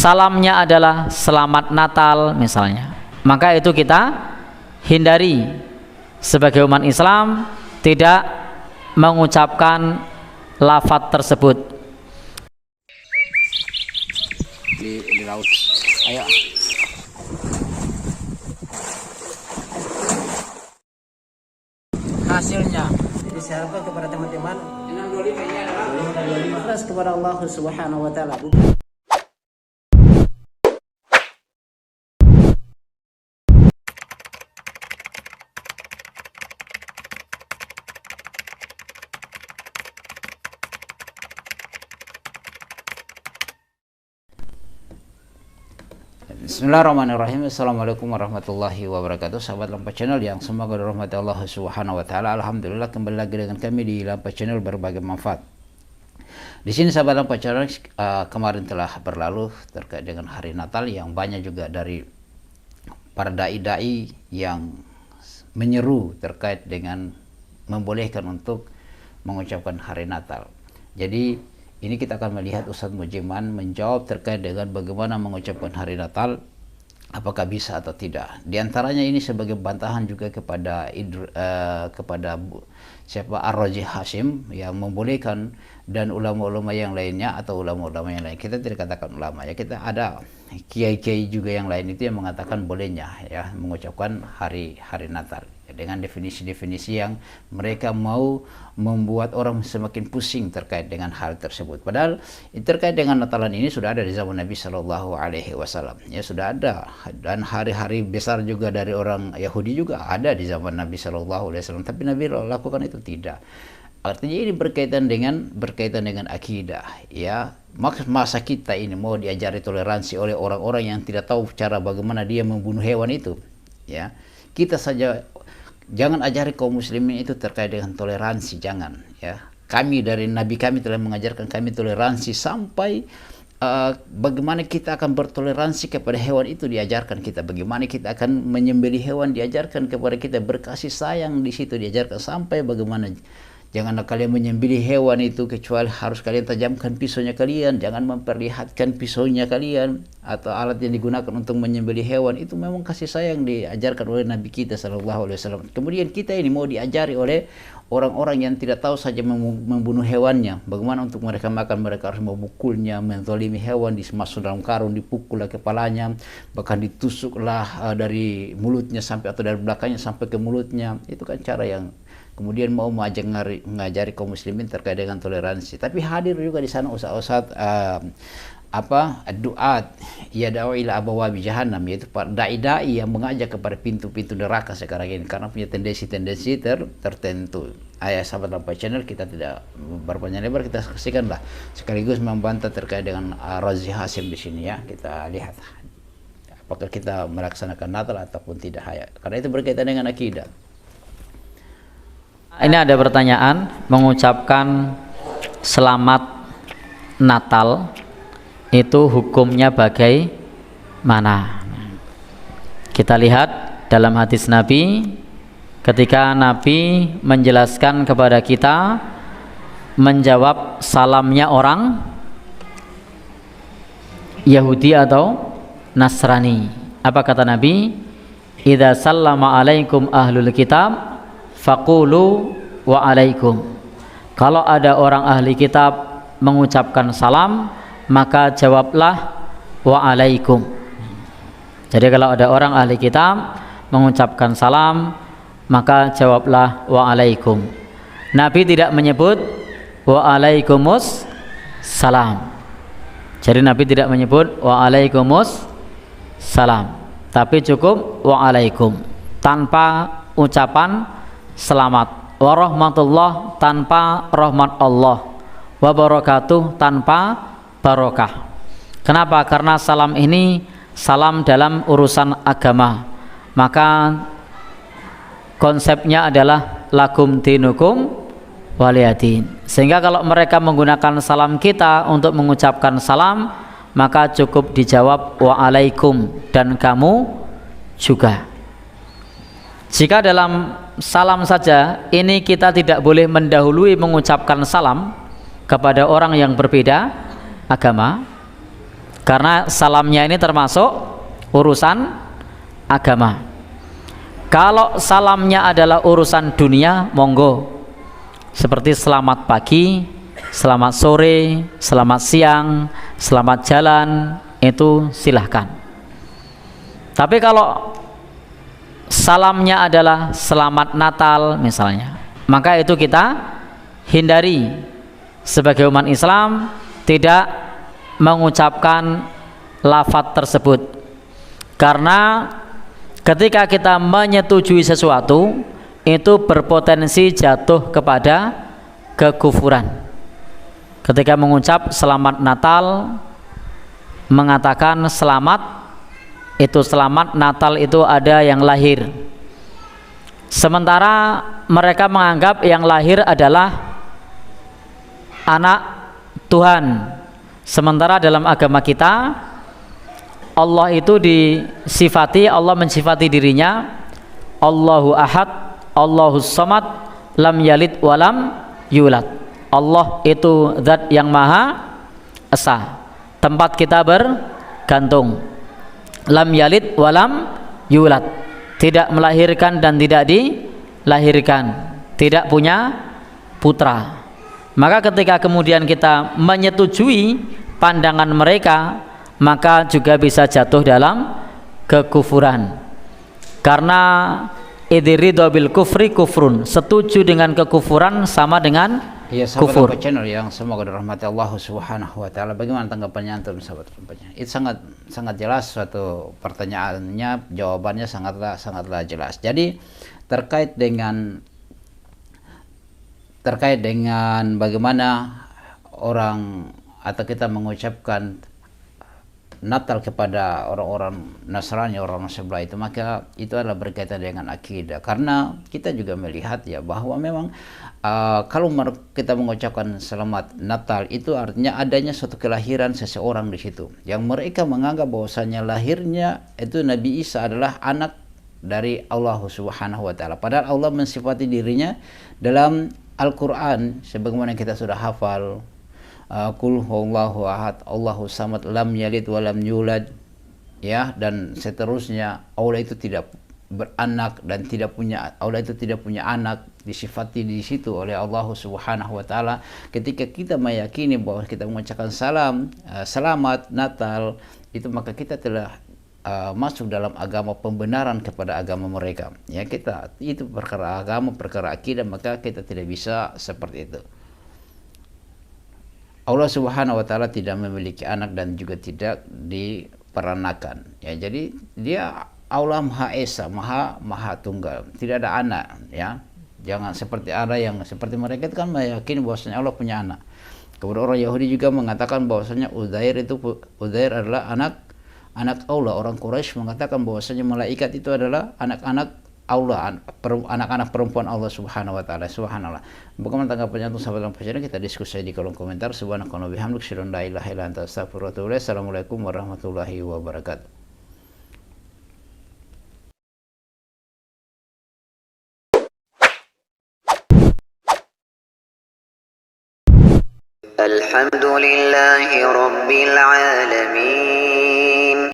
salamnya adalah selamat Natal misalnya, maka itu kita hindari sebagai umat Islam, tidak mengucapkan lafaz tersebut. Di laut. Ayo. Hasilnya disarankan kepada teman-teman ikhlas kepada Allah Subhanahu wa taala. Bismillahirrahmanirrahim. Assalamualaikum warahmatullahi wabarakatuh. Sahabat Lampa Channel yang semoga dirahmati Allah Subhanahu wa taala. Alhamdulillah kembali lagi dengan kami di Lampa Channel berbagi manfaat. Di sini sahabat Lampa Channel, kemarin telah berlalu terkait dengan hari Natal, yang banyak juga dari para dai-dai yang menyeru terkait dengan membolehkan untuk mengucapkan hari Natal. Jadi ini kita akan melihat Ustadz Mujiman menjawab terkait dengan bagaimana mengucapkan hari Natal, apakah bisa atau tidak. Di antaranya ini sebagai bantahan juga kepada siapa Ar-Raji Hashim yang membolehkan, dan ulama-ulama yang lainnya atau ulama-ulama yang lain. Kita tidak katakan ulama ya, kita ada kiai-kiai juga yang lain itu yang mengatakan bolehnya ya mengucapkan hari Natal dengan definisi-definisi yang mereka mau membuat orang semakin pusing terkait dengan hal tersebut. Padahal terkait dengan Natalan ini sudah ada di zaman Nabi Shallallahu Alaihi Wasallam, ya sudah ada, dan hari-hari besar juga dari orang Yahudi juga ada di zaman Nabi Shallallahu Alaihi Wasallam. Tapi Nabi lakukan itu tidak. Artinya ini berkaitan dengan akidah, ya. Masa kita ini mau diajari toleransi oleh orang-orang yang tidak tahu cara bagaimana dia membunuh hewan itu, ya. Kita saja jangan ajari kaum muslimin itu terkait dengan toleransi, jangan ya. Kami dari Nabi kami telah mengajarkan kami toleransi sampai bagaimana kita akan bertoleransi kepada hewan itu diajarkan kita, bagaimana kita akan menyembelih hewan diajarkan kepada kita, berkasih sayang di situ diajarkan, sampai bagaimana janganlah kalian menyembelih hewan itu kecuali harus kalian tajamkan pisaunya kalian, jangan memperlihatkan pisaunya kalian atau alat yang digunakan untuk menyembelih hewan. Itu memang kasih sayang diajarkan oleh Nabi kita Sallallahu Alaihi Wasallam. Kemudian kita ini mau diajari oleh orang-orang yang tidak tahu saja membunuh hewannya, bagaimana untuk mereka makan, mereka harus memukulnya, menzalimi hewan, dimasuk dalam karung, dipukullah kepalanya, bahkan ditusuklah dari mulutnya sampai atau dari belakangnya sampai ke mulutnya. Itu kan cara yang kemudian mau mengajari kaum muslimin terkait dengan toleransi. Tapi hadir juga di sana ustaz-ustaz duat ya da'u ila abwabi jahannam, yaitu dai-dai yang mengajak kepada pintu-pintu neraka sekarang ini karena punya tendensi tertentu. Ayah sahabat Lampa Channel, kita tidak berpanjang lebar, kita saksikanlah sekaligus membantah terkait dengan Razi Hashim di sini ya. Kita lihat apakah kita melaksanakan Natal ataupun tidak, karena itu berkaitan dengan akidah. Ini ada pertanyaan, mengucapkan selamat Natal itu hukumnya bagaimana? Kita lihat dalam hadis Nabi, ketika Nabi menjelaskan kepada kita menjawab salamnya orang Yahudi atau Nasrani. Apa kata Nabi? Idza sallama alaikum ahlul kitab faqulu wa alaikum. Kalau ada orang ahli kitab mengucapkan salam, maka jawablah wa alaikum. Jadi kalau ada orang ahli kitab mengucapkan salam, maka jawablah wa alaikum. Nabi tidak menyebut wa alaikumus salam. Jadi Nabi tidak menyebut wa alaikumus salam, tapi cukup wa alaikum tanpa ucapan selamat, warahmatullah tanpa rahmat Allah, wabarakatuh tanpa barokah. Kenapa? Karena salam ini salam dalam urusan agama, maka konsepnya adalah lakum dinukum waliyadin. Sehingga kalau mereka menggunakan salam kita untuk mengucapkan salam, maka cukup dijawab wa alaikum dan kamu juga. Jika dalam salam saja ini kita tidak boleh mendahului mengucapkan salam kepada orang yang berbeda agama, Karena salamnya ini termasuk urusan agama. Kalau salamnya adalah urusan dunia, monggo. Seperti selamat pagi, selamat sore, selamat siang, selamat jalan, itu silahkan. Tapi kalau salamnya adalah selamat Natal misalnya, maka itu kita hindari. Sebagai umat Islam tidak mengucapkan lafaz tersebut, karena ketika kita menyetujui sesuatu itu berpotensi jatuh kepada kekufuran. Ketika mengucap selamat Natal, mengatakan selamat, itu selamat Natal itu ada yang lahir, sementara mereka menganggap yang lahir adalah anak Tuhan. Sementara dalam agama kita Allah itu disifati, Allah mensifati dirinya Allahu Ahad, Allahus Samad, lam yalid walam yulad. Allah itu zat yang maha esa, tempat kita bergantung. Lam yalid walam yulad, tidak melahirkan dan tidak dilahirkan, tidak punya putra. Maka ketika kemudian kita menyetujui pandangan mereka, maka juga bisa jatuh dalam kekufuran. Karena idridho bil kufri kufrun, setuju dengan kekufuran sama dengan Ya, sahabat kufur. channel yang semoga dirahmati Allah Subhanahu wa taala. Bagaimana tanggapannya antum sahabat rempahnya? Itu sangat jelas suatu pertanyaannya, jawabannya sangatlah jelas. Jadi terkait dengan bagaimana orang atau kita mengucapkan Natal kepada orang-orang Nasrani, orang sebelah itu, maka itu adalah berkaitan dengan akidah. Karena kita juga melihat ya bahwa memang kalau kita mengucapkan selamat Natal itu artinya adanya suatu kelahiran seseorang di situ. Yang mereka menganggap bahwasanya lahirnya itu Nabi Isa adalah anak dari Allah Subhanahu wa taala. Padahal Allah mensifati dirinya dalam Al-Quran sebagaimana kita sudah hafal, Qul huwallahu ahad, Allahu samad, lam yalid walam yulad, ya, dan seterusnya. Allah itu tidak beranak dan Allah itu tidak punya anak, disifati di situ oleh Allah Subhanahu wa taala. Ketika kita meyakini bahwa kita mengucapkan selamat Natal, itu maka kita telah masuk dalam agama pembenaran kepada agama mereka. Ya, kita itu perkara agama, perkara akidah, maka kita tidak bisa seperti itu. Allah Subhanahu wa taala tidak memiliki anak dan juga tidak diperanakan. Ya, jadi dia Allah Maha Esa, Maha Tunggal, tidak ada anak, ya. Jangan seperti ada yang seperti mereka itu kan meyakini bahwasanya Allah punya anak. Kemudian orang Yahudi juga mengatakan bahwasanya Uzair adalah anak Allah. Orang Quraisy mengatakan bahwasanya malaikat itu adalah anak-anak Allah, anak-anak perempuan Allah Subhanahu wa taala. Subhanallah. Bagaimana tanggapannya untuk sahabat dan kita diskusi di kolom komentar. Subhanakallah bihamdik, asyhadu an la ilaha illa anta, astaghfiruka wa atubu ilaik. Assalamualaikum warahmatullahi wabarakatuh. الحمد لله رب العالمين